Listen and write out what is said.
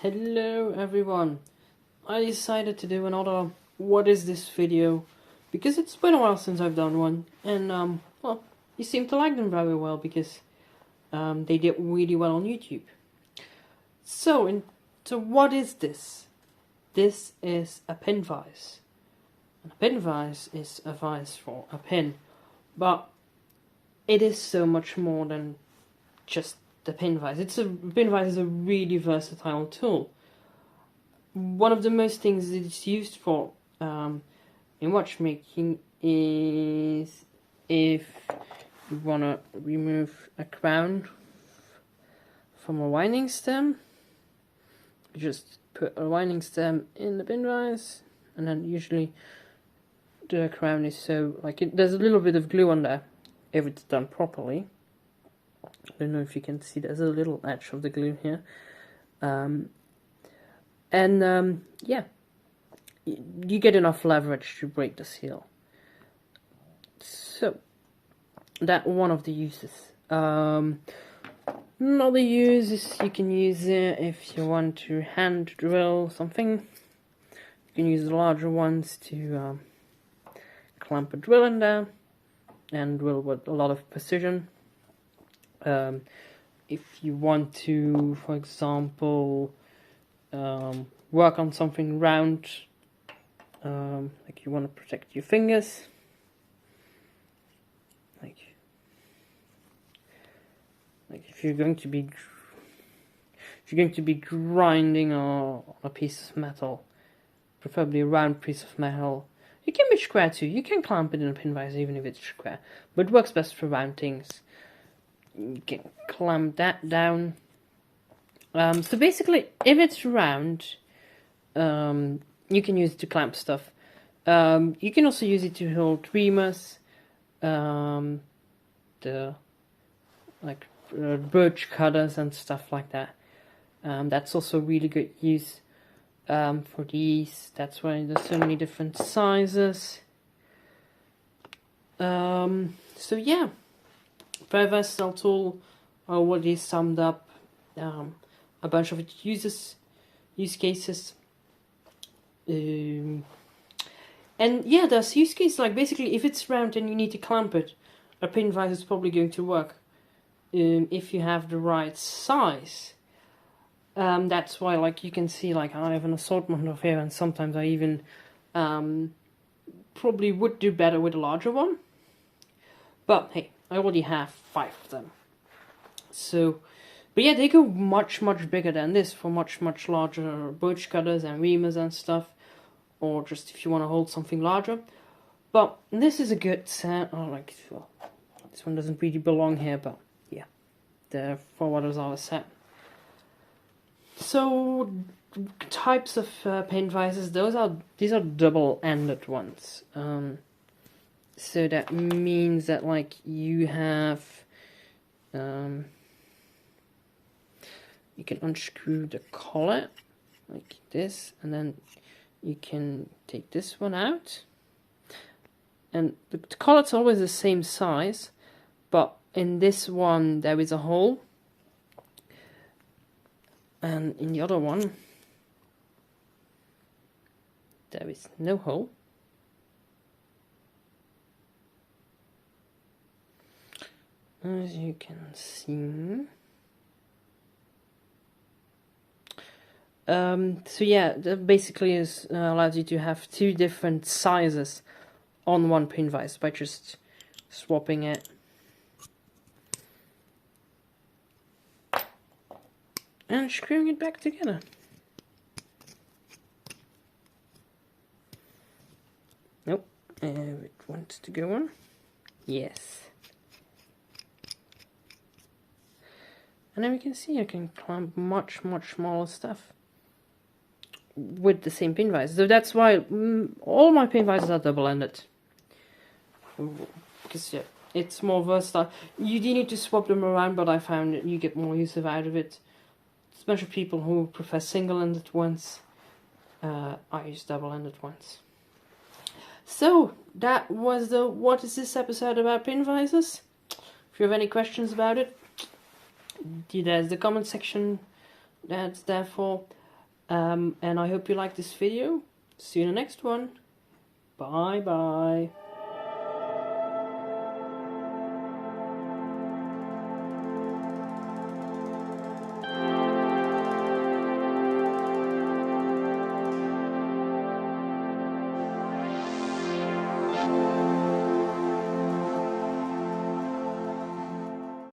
Hello everyone. I decided to do another what is this video because it's been a while since I've done one, and well, you seem to like them very well because they did really well on YouTube. So what is this? This is a pin vise. And a pin vise is a vise for a pin, but it is so much more than just the pin vise. Pin vise is a really versatile tool. One of the most things it's used for in watchmaking is if you want to remove a crown from a winding stem. You just put a winding stem in the pin vise, and then usually the crown is there's a little bit of glue on there if it's done properly. I don't know if you can see, there's a little edge of the glue here. Yeah, you get enough leverage to break the seal. So, that's one of the uses. Another use is you can use it if you want to hand drill something. You can use the larger ones to clamp a drill in there and drill with a lot of precision. If you want to, for example, work on something round, like you want to protect your fingers, like if you're going to be grinding on a piece of metal, preferably a round piece of metal. It can be square too. You can clamp it in a pin vise even if it's square, but it works best for round things. You can clamp that down. So basically, if it's round, you can use it to clamp stuff. You can also use it to hold reamers, birch cutters and stuff like that. That's also really good use for these. That's why there's so many different sizes. So yeah. Very versatile tool. Already summed up a bunch of its use cases. And yeah, there's use cases like basically if it's round and you need to clamp it, a pin vise is probably going to work if you have the right size. That's why, like, you can see, like, I have an assortment of here, and sometimes I even probably would do better with a larger one. But hey, I already have 5 of them. So, but yeah, they go much bigger than this for much larger birch cutters and reamers and stuff, or just if you want to hold something larger. But this is a good set. Well, this one doesn't really belong here, but yeah, the 4 $4 set. So, types of pin vises. These are double-ended ones. So that means that, like, you have, you can unscrew the collar, like this, and then you can take this one out. And the collar's always the same size, but in this one there is a hole, and in the other one there is no hole. As you can see. So yeah, that basically allows you to have 2 different sizes on one pin vise by just swapping it. And screwing it back together. Nope, it wants to go on. Yes. And then we can see I can clamp much smaller stuff with the same pin vise. So that's why all my pin vises are double-ended. Because yeah, it's more versatile. You do need to swap them around, but I found that you get more use out of it. Especially people who prefer single-ended ones. I use double-ended ones. So that was the what is this episode about pin vises. If you have any questions about it, there's the comment section that's there for. And I hope you like this video. See you in the next one. Bye bye.